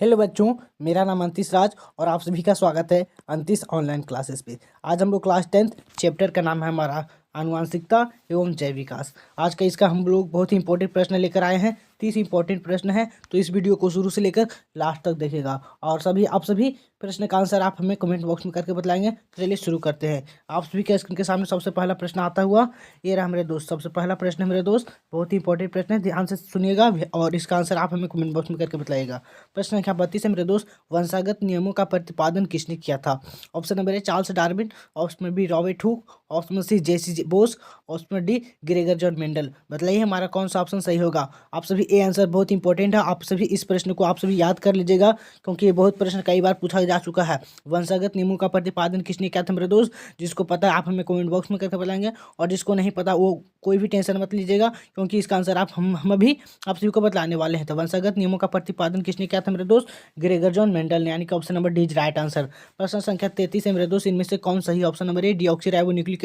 Hello बच्चों, मेरा नाम अंतिश राज और आप सभी का स्वागत है अंतिश ऑनलाइन क्लासेस पे। आज हम लोग क्लास 10th चैप्टर का नाम है हमारा आनुवांशिकता एवं जैव विकास। आज का इसका हम लोग बहुत ही इंपॉर्टेंट प्रश्न लेकर आए हैं। 30 इंपॉर्टेंट प्रश्न है, तो इस वीडियो को शुरू से लेकर लास्ट तक देखेगा और सभी प्रश्न का आंसर आप हमें कमेंट बॉक्स में करके बताएंगे। तो चलिए शुरू करते हैं। आप सभी के स्क्रीन के सामने सबसे पहला प्रश्न आता हुआ ये रहा मेरे दोस्त। सबसे पहला प्रश्न है मेरे दोस्त, बहुत ही इंपॉर्टेंट प्रश्न है, ध्यान से सुनिएगा और इसका आंसर आप हमें कमेंट बॉक्स में करके बताइएगा। प्रश्न संख्या 32 है मेरे दोस्त, वंशागत नियमों का प्रतिपादन किसने किया था? Option number A Charles Darwin, option B Robert Hooke, option C J C Bose, option D Gregor John Mendel. बताइए हमारा कौन सा ऑप्शन सही होगा। आप सभी ए आंसर बहुत इंपॉर्टेंट है, आप सभी इस प्रश्न को आप सभी याद कर लीजिएगा क्योंकि ये बहुत प्रश्न कई बार पूछा जा चुका है। वंशागत नियमों का प्रतिपादन किसने किया था मेरे दोस्त? जिसको पता है आप हमें कमेंट बॉक्स में करके बताएंगे और जिसको नहीं पता वो कोई भी टेंशन मत लीजिएगा क्योंकि इसका आंसर हम अभी आप सभी को बताने वाले हैं। तो वंशागत नियमों का प्रतिपादन किसने किया था मेरे दोस्त? ग्रेगर जॉन मेंडल ने, यानी कि option number D is right answer. प्रश्न संख्या 33 है मेरे दोस्त, इनमें से कौन सही? ऑप्शन नंबर ए डीऑक्सीराइबोन्यूक्लिक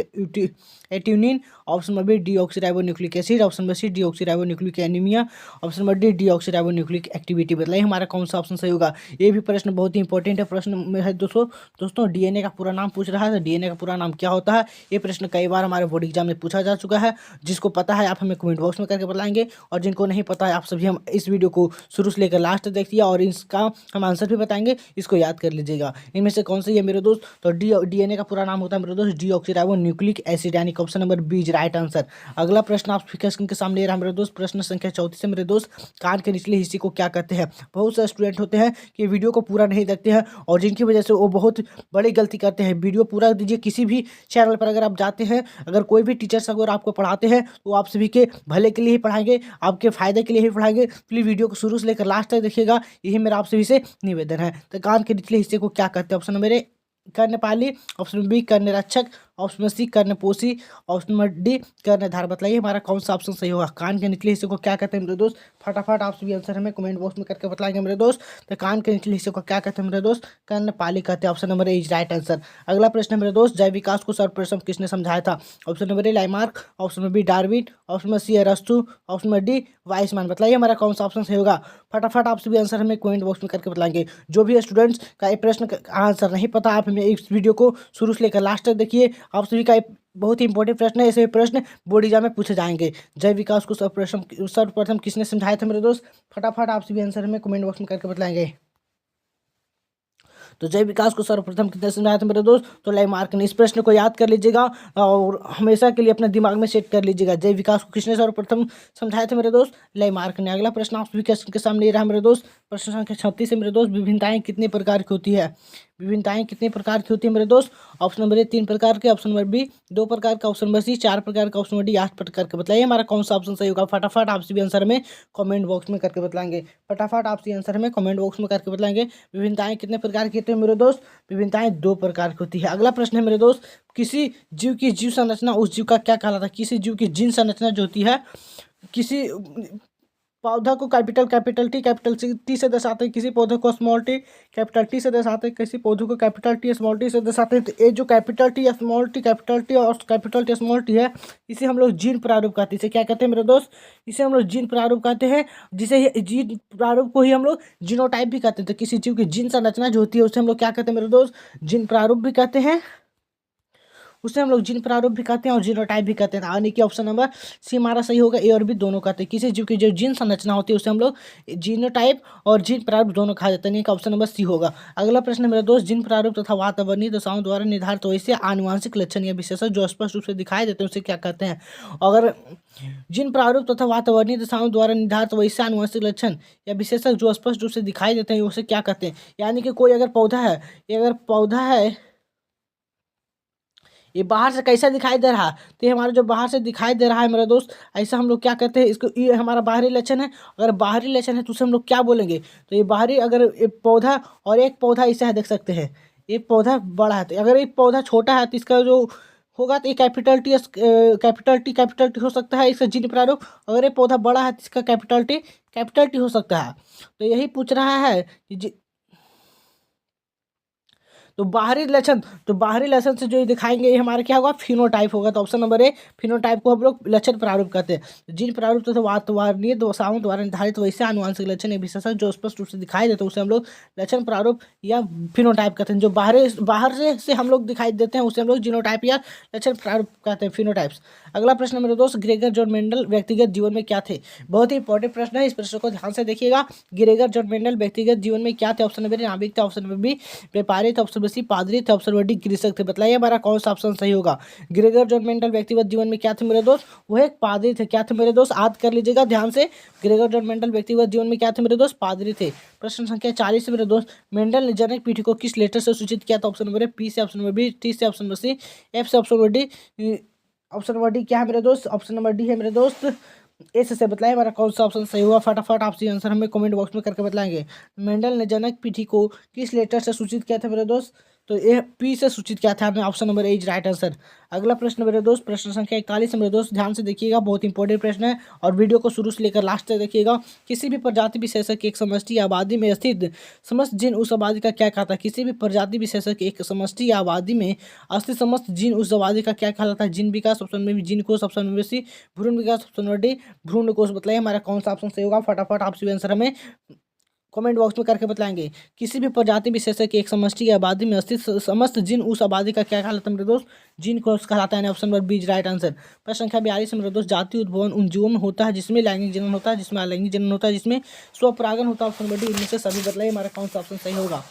एट्यूनिन, option number B deoxyribonucleic acid, option number C deoxyribonucleic anaemia, option number D deoxyribonucleic activity. बताइए हमारा कौन सा ऑप्शन सही होगा। ये भी प्रश्न बहुत ही इंपॉर्टेंट है प्रश्न में है दोस्तों डीएनए का पूरा नाम पूछ रहा है। तो डीएनए का पूरा नाम क्या होता है? ये प्रश्न कई बार हमारे बोर्ड एग्जाम में पूछा जा चुका है। जिसको पता है आप हमें कमेंट बॉक्स में करके बताएंगे और जिनको नहीं पता है आप सभी हम इस वीडियो को शुरू से लेकर लास्ट तक देखिए और इसका हम आंसर भी बताएंगे, इसको याद कर लीजिएगा। इनमें से कौन सी है मेरे दोस्त? तो डीएनए का पूरा नाम होता है मेरे दोस्त डीऑक्सीराइबोन्यूक्लिक एसिड, यानी कि option number B is right answer. अगला प्रश्न आप स्क्रीन के सामने रहा मेरे दोस्त। प्रश्न संख्या 34 है मेरे दोस्त, कान के निचले हिस्से को क्या कहते हैं? बहुत से स्टूडेंट होते हैं कि वीडियो को पूरा नहीं देखते हैं और जिनकी वजह से वो बहुत बड़ी गलती करते हैं। वीडियो पूरा दीजिए। किसी भी चैनल पर अगर आप जाते हैं, अगर कोई भी टीचर्स अगर आपको पढ़ाते हैं तो आप सभी के भले के लिए ही पढ़ाएंगे, आपके फायदे के लिए ही पढ़ाएंगे। प्लीज वीडियो को शुरू से लेकर लास्ट तक देखिएगा, यही मेरा आप सभी से निवेदन है। तो कान के निचले हिस्से को क्या कहते हैं? ऑप्शन नंबर ए कर्णपाली, ऑप्शन बी कर्णरक्षक, ऑप्शन सी कर्णपोशी, ऑप्शन नंबर डी कर्णधार। बताइए हमारा कौन सा ऑप्शन सही होगा। कान के निचले हिस्से को क्या कहते हैं मेरे दोस्त? फटाफट आप सभी आंसर हमें कमेंट बॉक्स में करके बताएंगे मेरे दोस्त। तो कान के निचले हिस्से को क्या कहते हैं मेरे दोस्त? कर्णपाली कहते हैं। Option number A is right answer. अगला प्रश्न है मेरे दोस्त, जैव विकास को सर्वप्रथम किसने समझाया था? Option number A Lamarck, option number B Darwin, option number C अरस्तु, ऑप्शन नंबर डी वाइसमैन। बताइए हमारा कौन सा ऑप्शन सही होगा। फटाफट आप सभी आंसर हमें कमेंट बॉक्स में करके बताएंगे। जो भी स्टूडेंट्स का ये प्रश्न का आंसर नहीं पता, आप हमें इस वीडियो को शुरू से लेकर लास्ट तक देखिए। आप सभी का बहुत ही इंपॉर्टेंट प्रश्न है, ऐसे प्रश्न बोर्ड एग्जाम में पूछे जाएंगे। जैव विकास को सर्वप्रथम किसने समझाया था मेरे दोस्त? फटाफट आप सभी आंसर हमें कमेंट बॉक्स में करके बताएंगे। तो जैव विकास को सर्वप्रथम किसने समझाया था मेरे दोस्त? तो लाइमार्क ने। इस प्रश्न को याद कर लीजिएगा और हमेशा के लिए अपने दिमाग में सेट कर लीजिएगा। जैव विकास को किसने सर्वप्रथम समझाया था मेरे दोस्त? लाइमार्क ने। अगला प्रश्न आप सभी के सामने ये रहा मेरे दोस्त। प्रश्न संख्या 36 है मेरे दोस्त, विभिन्नताएं कितने प्रकार की होती है? विभिन्नताएं कितने प्रकार की होती है मेरे दोस्त? ऑप्शन नंबर ए 3 प्रकार के, ऑप्शन नंबर बी 2 प्रकार का, ऑप्शन नंबर सी 4 प्रकार का, ऑप्शन नंबर डी 8 प्रकार का। बताइए हमारा कौन सा ऑप्शन सही होगा। फटाफट आप सभी आंसर में कमेंट बॉक्स में करके बताएंगे। फटाफट आप सभी आंसर में कमेंट बॉक्स में करके बताएंगे। विभिन्नताएं कितने प्रकार की होती है मेरे दोस्त? विभिन्नताएं 2 प्रकार की होती है। अगला प्रश्न है मेरे दोस्त, किसी जीव की जीव संरचना उस जीव का क्या कहलाता है? किसी जीव की जीन संरचना जो होती है, किसी पौधा को कैपिटल टी से दर्शाते हैं, किसी पौधे को स्मॉल टी कैपिटल टी से दर्शाते हैं, किसी पौधे को कैपिटल टी स्मॉल टी से दर्शाते हैं। तो ये जो capital T small T capital T और कैपिटल टी स्मॉल टी है, इसे हम लोग जीन प्रारूप कहते हैं। इसे क्या कहते हैं मेरे दोस्त? इसे हम लोग जीन प्रारूप कहते हैं, जिसे जीन प्रारूप को ही हम लोग जीनोटाइप भी कहते हैं। तो किसी जीव की जीन संरचना जो होती है उसे हम लोग क्या कहते हैं मेरे दोस्त? जीन प्रारूप भी कहते हैं, उसे हम लोग जीन प्रारूप भी कहते हैं और जीनोटाइप भी कहते हैं। यानी कि ऑप्शन नंबर सी हमारा सही होगा। ए और बी दोनों कहते हैं। किसी जीव की जो जीन संरचना होती है उसे हम लोग जीनोटाइप और जीन प्रारूप दोनों कहा जाता है, यानी कि ऑप्शन नंबर सी होगा। अगला प्रश्न है मेरा दोस्त, जीन प्रारूप तथा वातावरणीय दशाओं द्वारा निर्धारित वैसे आनुवांशिक लक्षण या विशेषण जो स्पष्ट रूप से दिखाई देते हैं उसे क्या कहते हैं? अगर जीन प्रारूप तथा वातावरणीय दशाओं द्वारा निर्धारित वैसे आनुवांशिक लक्षण या विशेषण जो स्पष्ट रूप से दिखाई देते हैं उसे क्या कहते हैं? यानी कि कोई अगर पौधा है, ये बाहर से कैसा दिखाई दे रहा है, तो ये हमारा जो बाहर से दिखाई दे रहा है मेरा दोस्त, ऐसा हम लोग क्या कहते हैं इसको? ये हमारा बाहरी लक्षण है। अगर बाहरी लक्षण है तो उसे हम लोग क्या बोलेंगे? तो ये बाहरी, अगर एक पौधा और एक पौधा इसे है देख सकते हैं, एक पौधा बड़ा है, तो अगर एक पौधा छोटा है तो इसका जो होगा तो ये कैपिटल टी हो सकता है इसका जीन प्रारूप। अगर ये पौधा बड़ा है तो इसका कैपिटल टी हो सकता है। तो यही पूछ रहा है कि तो बाहरी लक्षण से जो दिखाएंगे ये हमारा क्या होगा, फिनोटाइप होगा। तो ऑप्शन नंबर ए, फिनोटाइप को हम लोग लक्षण प्रारूप कहते हैं। जिन प्रारूप तथा वातावरणीय दोषाओं द्वारा निर्धारित वैसे आनुवंशिक लक्षण एक विशेषण जो स्पष्ट रूप से दिखाई देते हैं उसे हम लोग लक्षण प्रारूप या फिनोटाइप कहते हैं। जो बाहर से हम लोग दिखाई देते हैं उसे हम लोग जीनोटाइप या लक्षण प्रारूप कहते हैं, फिनोटाइप्स। अगला प्रश्न मेरे दोस्त, ग्रेगर जॉन मेंडल व्यक्तिगत जीवन में क्या थे? बहुत ही इंपॉर्टेंट प्रश्न है, इस प्रश्न को ध्यान से देखिएगा। ग्रेगर जॉन मेंडल व्यक्तिगत जीवन में क्या थे? ऑप्शन नंबर ए नाविक थे, ऑप्शन नंबर बी व्यापारी थे, ऑप्शन नंबर सी पादरी थे, ऑप्शन नंबर डी कृषक थे। बताइए हमारा कौन सा ऑप्शन सही होगा। ग्रेगर जॉन मेंडल व्यक्तिगत जीवन में क्या थे मेरे दोस्त? वो एक पादरी थे। क्या थे मेरे दोस्त? याद कर लीजिएगा ध्यान से। ग्रेगर जॉन मेंडल व्यक्तिगत जीवन में क्या थे मेरे दोस्त? पादरी थे। प्रश्न संख्या 40 मेरे दोस्त, मेंडल ने जनक पीढ़ी को किस लेटर से सूचित किया था? ऑप्शन नंबर ए पी से, ऑप्शन नंबर बी टी से, ऑप्शन नंबर सी एफ से, option number D option number D क्या है मेरे दोस्त? ऑप्शन नंबर डी है मेरे दोस्त एस से। बताइए हमारा कौन सा ऑप्शन सही हुआ। फटाफट आप सही आंसर हमें कमेंट बॉक्स में करके बताएंगे। मेंडल ने जनक पीढ़ी को किस लेटर से सूचित किया था मेरे दोस्त? तो ये पी से सूचित किया था हमने, option number A is right answer. अगला प्रश्न मेरे दोस्त, प्रश्न संख्या 41 मेरे दोस्त, ध्यान से देखिएगा, बहुत इंपॉर्टेंट प्रश्न है और वीडियो को शुरू से लेकर लास्ट तक देखिएगा। किसी भी प्रजाति विशेषक एक समष्टि या आबादी में स्थित समस्त जीन उस आबादी का क्या कहता है? किसी भी प्रजाति विशेषक एक समष्टि या आबादी में स्थित समस्त जीन उस आबादी का क्या कहलाता है? जीन विकास, ऑप्शन में भी जीन कोष, ऑप्शन में सी भ्रूण विकास, ऑप्शन नंबर डी भ्रूण कोष। बताइए हमारा कौन सा ऑप्शन सही होगा। फटाफट आप सभी आंसर हमें कमेंट बॉक्स में करके बताएंगे। किसी भी प्रजाति विशेषक एक समष्टि या आबादी में स्थित समस्त जीन उस आबादी का क्या कहलाता है मेरे दोस्त? जीन कोष कहलाता है। Option number B right answer. प्रश्न संख्या 42 मेरे दोस्त, जाति उद्भवन उन जीवों में होता है जिसमें लैंगिक जनन होता है, जिसमें अलैंगिक जनन होता है, जिसमें स्वपरागन होता है। ऑप्शन नंबर डी इनमें से सभी। बताइए हमारा कौन सा ऑप्शन सही होगा।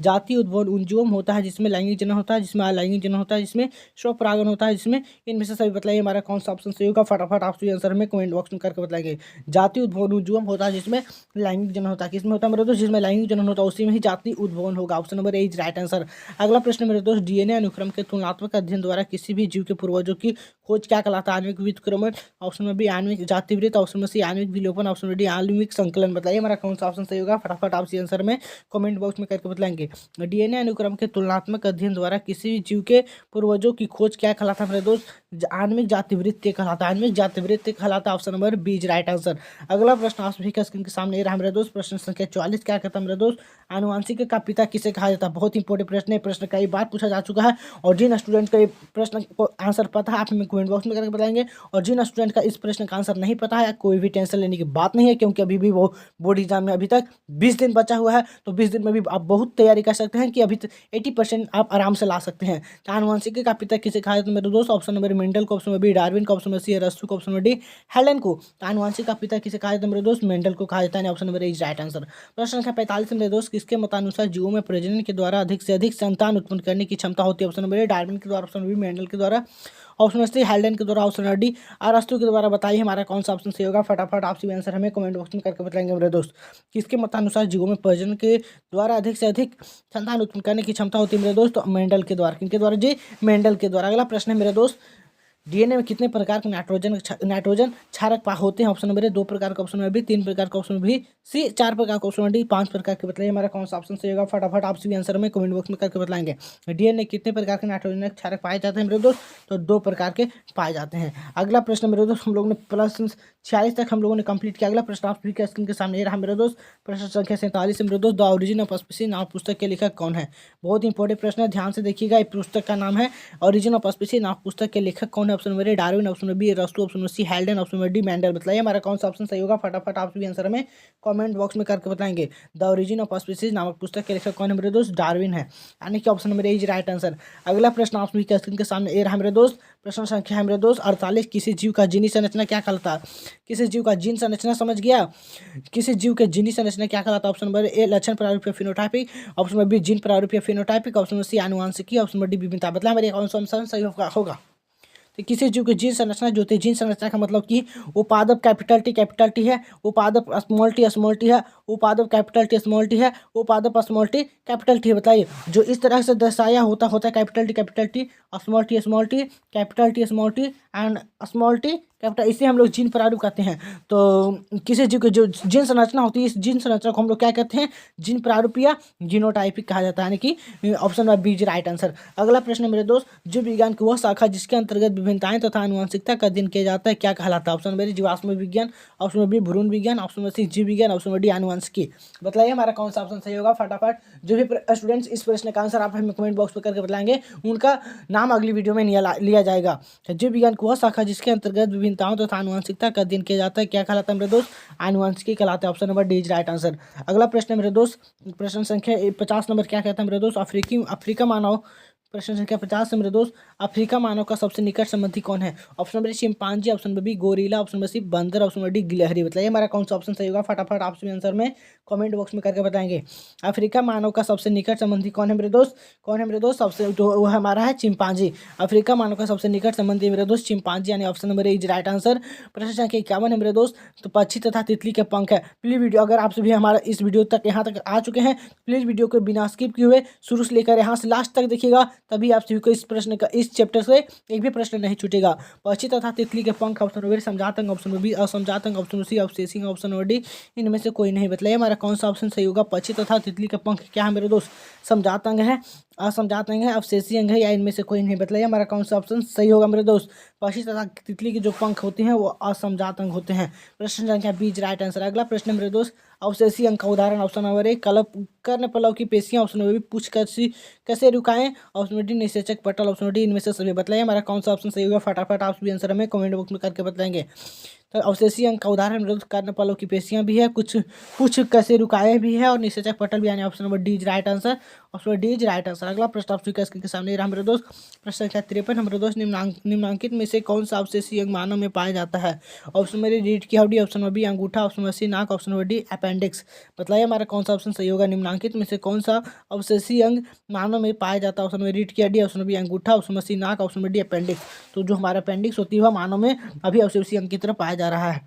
जाति उद्भवन उन जीवों में होता है जिसमें लैंगिक जनन होता है, जिसमें अलैंगिक जनन होता है, जिसमें स्वपरागन होता है, जिसमें इनमें से सभी। बताइए हमारा कौन सा ऑप्शन सही होगा। फटाफट आप सभी आंसर हमें कमेंट बॉक्स में करके बताएंगे। जाति उद्भवन उन जीवों में होता है जिसमें लैंगिक जनन होता है, किसमें होता है मेरे दोस्त? जिसमें लैंगिक जनन होता है उसी में ही जाति उद्भवन होगा। Option number A is right answer. अगला प्रश्न मेरे दोस्त, डीएनए अनुक्रम के तुलनात्मक अध्ययन द्वारा किसी भी जीव के पूर्वजों की खोज क्या कहलाता है? आणविक व्युत्क्रमण, ऑप्शन नंबर बी आणविक जातिवृत्त, ऑप्शन नंबर सी आणविक विलोपन, ऑप्शन नंबर डी आणविक संकलन। बताइए हमारा कौन सा ऑप्शन सही होगा। फटाफट आप इसी आंसर में कमेंट बॉक्स में करके बताएंगे। डीएनए अनुक्रम के तुलनात्मक अध्ययन द्वारा किसी भी जीव के पूर्वजों की खोज क्या कहलाता है मेरे दोस्त? आणविक जातिवृत्त कहलाता है। आणविक जातिवृत्त कहलाता है। Option number B is right answer. अगला प्रश्न आप सभी का स्क्रीन के सामने रहा मेरे दोस्त, प्रश्न संख्या 44 क्या कहता है मेरे दोस्त? आनुवंशिक का पिता किसे कहा जाता है? बहुत इंपॉर्टेंट प्रश्न है, प्रश्न कई बार पूछा जा चुका है और जिन स्टूडेंट को ये प्रश्न को आंसर पता है आप हमें कमेंट बॉक्स में करके बताएंगे, और जिन स्टूडेंट का इस प्रश्न का आंसर नहीं पता है कोई भी टेंशन लेने की बात नहीं है, क्योंकि अभी भी वो बोर्ड एग्जाम में अभी तक 20 दिन बचा हुआ है। तो 20 दिन में भी आप बहुत तैयारी कर सकते हैं कि अभी 80% आप आराम से ला सकते हैं। तो आनुवंशिक का पिता किसे कहा जाता है मेरे दोस्त? ऑप्शन नंबर मेंडल को, ऑप्शन नंबर बी डार्विन को, ऑप्शन नंबर सी अरस्तु को, ऑप्शन नंबर डी हेलन को। तो आनुवंशिक का पिता किसे कहा जाता है मेरे दोस्त? मेंडल को कहा जाता है। Option number A is right answer. प्रश्न संख्या 45 मेरे दोस्त, किसके मतानुसार जीवों में प्रजनन के द्वारा अधिक से अधिक संतान उत्पन्न करने की क्षमता होती है? ऑप्शन नंबर ए डार्विन के द्वारा, ऑप्शन नंबर बी मेंडल के द्वारा, ऑप्शन नंबर सी हेल्डन के द्वारा, ऑप्शन नंबर डी अरस्तु के द्वारा। बताइए हमारा कौन सा ऑप्शन सही होगा। फटाफट आप सभी आंसर हमें कमेंट बॉक्स में करके बताएंगे मेरे दोस्त। किसके मतानुसार जीवों में प्रजनन के द्वारा अधिक से अधिक संतान उत्पन्न करने की क्षमता होती है मेरे दोस्त? मेंडल के द्वारा। किनके द्वारा जी? मेंडल के द्वारा। अगला प्रश्न है मेरे दोस्त, डीएनए में कितने प्रकार के नाइट्रोजन क्षारक होते हैं? ऑप्शन नंबर ए 2 प्रकार का, ऑप्शन नंबर बी 3 प्रकार का, ऑप्शन नंबर बी सी 4 प्रकार का, ऑप्शन नंबर डी 5 प्रकार के। बताइए हमारा कौन सा ऑप्शन सही होगा। फटाफट आप सभी आंसर में कमेंट बॉक्स में करके बताएंगे। डीएनए कितने प्रकार के नाइट्रोजन क्षारक पाए जाते हैं मेरे दोस्त? तो 2 प्रकार के पाए जाते हैं। अगला प्रश्न मेरे दोस्त, हम लोगों ने प्रश्न 46 तक हम लोगों ने कंप्लीट किया। अगला प्रश्न आप सभी स्क्रीन के सामने रहा मेरे दोस्त, प्रश्न संख्या 47 मेरे दोस्त, द ओरिजिन ऑफ स्पीसीज नाम पुस्तक के लेखक कौन है? बहुत इंपॉर्टेंट प्रश्न है, ध्यान से देखिएगा। इस पुस्तक का नाम है ओरिजिन ऑफ स्पीसीज नाम पुस्तक के लेखक कौन है? Option number A Darwin, option number B अरस्तु, option number C Haldane, option number D Mendel. बताइए हमारा कौन सा ऑप्शन सही होगा। फटाफट आप सभी आंसर में कमेंट बॉक्स में करके बताएंगे। द ओरिजिन ऑफ स्पीसीज नामक पुस्तक के लेखक कौन है मेरे दोस्त? डार्विन है, यानी कि option number A is right answer. अगला प्रश्न आप सभी स्क्रीन के सामने ए रहा मेरे दोस्त, प्रश्न संख्या है मेरे दोस्त 48, किसी जीव का जीनी संरचना क्या कहलाता है? किसी जीव का जीन संरचना समझ गया? किसी जीव के जीनी संरचना क्या कहलाता है? ऑप्शन नंबर ए लक्षण प्रारूप या फिनोटाइपिक, ऑप्शन नंबर बी जीन प्रारूप या फिनोटाइपिक, ऑप्शन नंबर सी आनुवंशिकी, ऑप्शन नंबर डी विभिन्नता। मतलब हमारे कौन सा ऑप्शन सही होगा। तो किसी जीव की जीन संरचना जो होती है, जीन संरचना का मतलब कि उपादप कैपिटल टी है, उपादप स्मॉल टी है, उपादप कैपिटल टी है, उपादप स्मॉल टी कैपिटल टी है। बताइए जो इस तरह से दर्शाया होता है capital T, small T, capital T and small T capital, इसे हम लोग जीन प्रारूप कहते हैं। तो किसी जीव की जो जीन संरचना होती है, इस जीन संरचना को हम लोग क्या कहते हैं? जीन प्रारूप या जीनोटाइपिक कहा जाता है, यानी कि option number B is right answer. अगला प्रश्न मेरे दोस्त, जीव विज्ञान की वह शाखा जिसके अंतर्गत विभिन्नताएं तथा आनुवंशिकता का अध्ययन किया जाता है क्या कहलाता है? ऑप्शन नंबर जीवाश्म विज्ञान, ऑप्शन नंबर बी भ्रूण विज्ञान, ऑप्शन नंबर सी जीव विज्ञान, ऑप्शन नंबर डी आनुवंशिक आनुवंशिकी। बताइए हमारा कौन सा ऑप्शन सही होगा फटाफट। जो भी स्टूडेंट्स इस प्रश्न का आंसर आप हमें कमेंट बॉक्स में करके बताएंगे उनका नाम अगली वीडियो में लिया जाएगा। जीव विज्ञान की वह शाखा जिसके अंतर्गत विभिन्नताओं तथा आनुवंशिकता का अध्ययन किया जाता है क्या कहलाता है मेरे दोस्त? आनुवंशिकी कहलाता है। Option number D is right answer. अगला प्रश्न है मेरे दोस्त, प्रश्न संख्या 50 नंबर क्या कहता है मेरे दोस्त? अफ्रीका मानव। प्रश्न संख्या 50 है मेरे दोस्त, अफ्रीका मानव का सबसे निकट संबंधी कौन है? Option number chimpanzee, option number B gorilla, option number C बंदर, ऑप्शन नंबर डी गिलहरी। बताइए हमारा कौन सा ऑप्शन सही होगा फटाफट आप सभी आंसर में कमेंट बॉक्स में करके बताएंगे। अफ्रीका मानव का सबसे निकट संबंधी कौन है मेरे दोस्त? कौन है मेरे दोस्त? सबसे तो वो हमारा है चिंपांजी। अफ्रीका मानव का सबसे निकट संबंधी मेरे दोस्त चिंपांजी, यानी option number A is right answer. प्रश्न संख्या 51 है मेरे दोस्त, तो पक्षी तथा तितली के पंख है। प्लीज वीडियो अगर आप सभी हमारा इस वीडियो तक यहाँ तक आ चुके हैं प्लीज वीडियो को बिना स्किप किए हुए शुरू से लेकर यहाँ से लास्ट तक देखिएगा, तभी आप सभी को इस प्रश्न का इस चैप्टर से एक भी प्रश्न नहीं छूटेगा। पक्षी तथा तितली के पंख, ऑप्शन नंबर समझात अंग, ऑप्शन नंबर बी असमझात अंग, ऑप्शन नंबर सी अवशेषी अंग, ऑप्शन नंबर डी इनमें से कोई नहीं। बताइए हमारा कौन सा ऑप्शन सही होगा? पक्षी तथा तितली के पंख क्या है मेरे दोस्त? समझात अंग है, असमझात अंग है, अवशेषी अंग है, या इनमें से कोई नहीं। बताइए हमारा कौन सा ऑप्शन सही होगा मेरे दोस्त? पक्षी तथा तितली के जो पंख होते हैं वो असमझात अंग होते हैं। प्रश्न संख्या बी इज राइट आंसर। अगला प्रश्न मेरे दोस्त, अवशेषी अंग का उदाहरण। ऑप्शन नंबर ए कर्ण पलव की पेशियां, ऑप्शन नंबर बी पूछ कैसे रुकाएं, ऑप्शन नंबर डी निषेचक पटल, ऑप्शन नंबर डी इनमें से सभी। बताइए हमारा कौन सा ऑप्शन सही होगा फटाफट आप सभी आंसर हमें कमेंट बॉक्स में करके बताएंगे। तो अवशेषी अंग का उदाहरण मेरे दोस्त कर्ण पलव की पेशियां भी है, कुछ पूछ कैसे रुकाए भी है, और निषेचक पटल भी, यानी option number D is right answer. Option number D is right answer. अगला प्रश्न आप स्वीकार के सामने रहा मेरे दोस्त, प्रश्न संख्या 53 मेरे दोस्त, निम्नांकित में से कौन सा अवशेषी अंग मानव में पाया जाता है? ऑप्शन नंबर ए रीढ़ की हड्डी, ऑप्शन नंबर बी अंगूठा, ऑप्शन नंबर सी नाक, ऑप्शन नंबर डी अपेंडिक्स। बताइए हमारा कौन सा ऑप्शन सही होगा? निम्नांकित में से कौन सा अवशेषी अंग मानव में पाया जाता है? ऑप्शन नंबर रीढ़ की हड्डी, ऑप्शन नंबर बी अंगूठा, ऑप्शन नंबर सी नाक, ऑप्शन नंबर डी अपेंडिक्स। तो जो हमारा अपेंडिक्स होती है वह मानव में अभी अवशेषी अंग की तरफ पाया जा रहा है।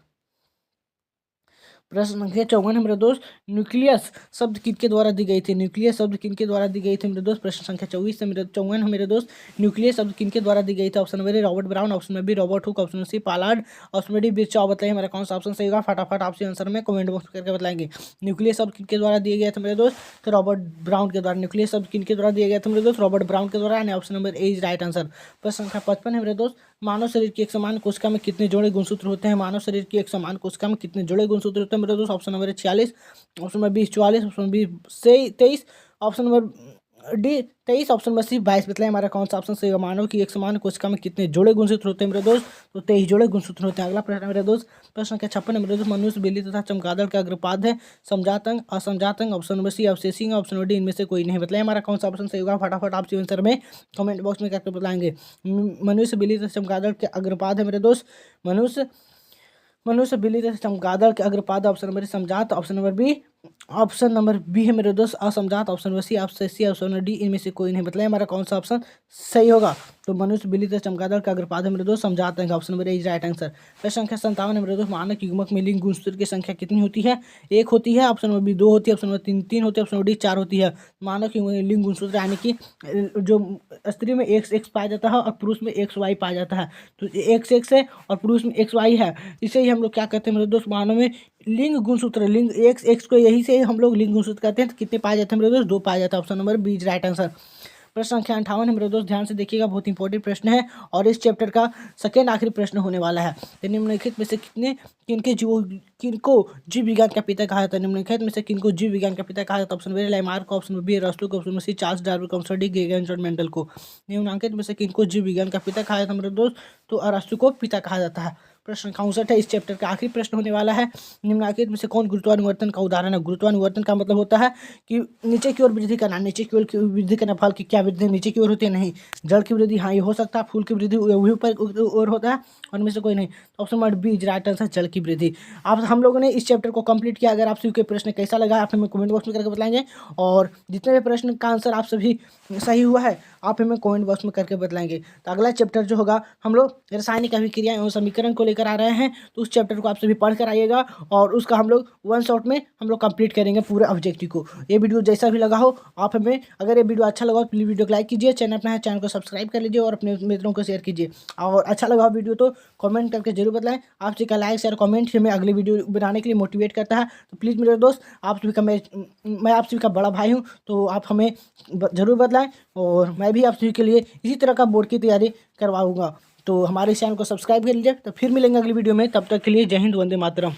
प्रश्न संख्या 54 है मेरे दोस्त, न्यूक्लियस शब्द किनके द्वारा दी गई थी? न्यूक्लियस शब्द किनके द्वारा दी गई थी मेरे दोस्त? प्रश्न संख्या 54 है मेरे दोस्त, न्यूक्लियस शब्द किनके द्वारा दी गई थी? Option number A Robert Brown, option number B Robert Hooke, option number C पालार्ड, ऑप्शन नंबर डी बिरचॉ। बताइए हमारा कौन सा ऑप्शन सही होगा फटाफट आपसे आंसर में कमेंट बॉक्स करके बताएंगे। न्यूक्लियस शब्द किनके द्वारा दिए गए थे मेरे दोस्त? तो रॉबर्ट ब्राउन के द्वारा। न्यूक्लियस शब्द किनके द्वारा दिए गए थे मेरे दोस्त? रॉबर्ट ब्राउन के द्वारा, यानी option number A is right answer. प्रश्न संख्या 55 है मेरे दोस्त, मानव शरीर की एक समान कोशिका में कितने जोड़े गुणसूत्र होते हैं? मानव शरीर की एक समान कोशिका में कितने जोड़े गुणसूत्र होते हैं मेरे दोस्त? Option number 46, option number 20 44, option number B 23, option number D 23, option number C 22। बताइए हमारा कौन सा ऑप्शन सही होगा? मानव की एक समान कोशिका में कितने जोड़े गुणसूत्र होते हैं मेरे दोस्त? तो 23 जोड़े गुणसूत्र होते हैं। अगला प्रश्न मेरे दोस्त, प्रश्न संख्या 56 है मेरे दोस्त, मनुष्य, बिल्ली तथा चमगादड़ का अग्रपाद है? समझात अंग, असमझात अंग, ऑप्शन नंबर सी अवशेषी अंग, ऑप्शन नंबर डी इनमें से कोई नहीं। बताइए हमारा कौन सा ऑप्शन सही होगा फटाफट आप आंसर में कमेंट बॉक्स में करके बताएंगे। मनुष्य, बिल्ली तथा चमगादड़ के अग्रपाद है मेरे दोस्त, मनुष्य बिल्ली तथा चमगादड़ के अग्रपाद। ऑप्शन नंबर समझात, ऑप्शन नंबर बी है मेरे दोस्त असमझात, ऑप्शन नंबर सी अवशेषी, ऑप्शन नंबर डी इनमें से कोई नहीं। बताइए हमारा कौन सा ऑप्शन सही होगा? तो मनुष्य, बिल्ली तथा चमगादड़ का अग्रपाद है मेरे दोस्त समझात अंग, option number A is right answer. प्रश्न संख्या 57 है मेरे दोस्त, मानव युग्मक में लिंग गुणसूत्र की संख्या कितनी होती है? 1 होती है, ऑप्शन नंबर बी 2 होती है, ऑप्शन नंबर 3 होती है, ऑप्शन नंबर डी 4 होती है। मानव युग्मक में लिंग गुणसूत्र यानी कि जो स्त्री में XX पाया जाता है और पुरुष में XY पाया जाता है, तो XX है और पुरुष में XY है, इसे ही हम लोग क्या कहते हैं मेरे दोस्त? मानव में लिंग गुणसूत्र, लिंग X को यही से हम लोग लिंग गुणसूत्र कहते हैं। तो कितने पाए जाते हैं मेरे दोस्त? 2 पाया जाता है। Option number B is right answer. प्रश्न संख्या 58 है मेरे दोस्त, ध्यान से देखिएगा, बहुत इंपॉर्टेंट प्रश्न है और इस चैप्टर का सेकेंड आखिरी प्रश्न होने वाला है। निम्नलिखित में से किनको जीव विज्ञान का पिता कहा जाता है? निम्नलिखित में से किनको जीव विज्ञान का पिता कहा जाता है? ऑप्शन नंबर ए लामार्क को, ऑप्शन नंबर बी अरस्तू को, option number C Charles Darwin को, ऑप्शन डी ग्रेगर मेंडल को। निम्नलिखित में से किनको जीव विज्ञान का पिता कहा जाता है मेरे दोस्त? तो अरस्तू को पिता कहा जाता है। प्रश्न 64 है, इस चैप्टर का आखिरी प्रश्न होने वाला है। निम्नलिखित में से कौन गुरुत्वानुवर्तन का उदाहरण है? गुरुत्वानुवर्तन का मतलब होता है कि नीचे की ओर वृद्धि करना, नीचे की ओर वृद्धि करना। फल की क्या वृद्धि नीचे की ओर होती है? नहीं। जड़ की वृद्धि, हाँ ये हो सकता है। फूल की वृद्धि वही ऊपर और होता है, और में से कोई नहीं। Option number B is right answer, जल की वृद्धि। आप हम लोगों ने इस चैप्टर को कंप्लीट किया। अगर आप सभी के प्रश्न कैसा लगा आप हमें कमेंट बॉक्स में करके बताएंगे, और जितने भी प्रश्न का आंसर आप सभी सही हुआ है आप हमें कमेंट बॉक्स में करके बताएंगे। तो अगला चैप्टर जो होगा हम लोग रासायनिक अभिक्रिया एवं समीकरण को लेकर आ रहे हैं, तो उस चैप्टर को आप सभी पढ़ कर आइएगा और उसका हम लोग 1 शॉट में हम लोग कंप्लीट करेंगे पूरे ऑब्जेक्टिव को। ये वीडियो जैसा भी लगा हो आप हमें, अगर ये वीडियो अच्छा लगा हो प्लीज़ वीडियो को लाइक कीजिए, चैनल को सब्सक्राइब कर लीजिए और अपने मित्रों को शेयर कीजिए। और अच्छा लगा हो वीडियो तो कमेंट करके जरूर बताएं। आपसे का लाइक शेयर कमेंट हमें अगली वीडियो बनाने के लिए मोटिवेट करता है। तो प्लीज़ मेरे दोस्त, आप सभी का मैं आप सभी का बड़ा भाई हूँ, तो आप हमें ज़रूर बताएं और मैं भी आप सभी के लिए इसी तरह का बोर्ड की तैयारी करवाऊँगा। तो हमारे चैनल को सब्सक्राइब कर लीजिए। तो फिर मिलेंगे अगली वीडियो में, तब तक के लिए जय हिंद, वंदे मातरम।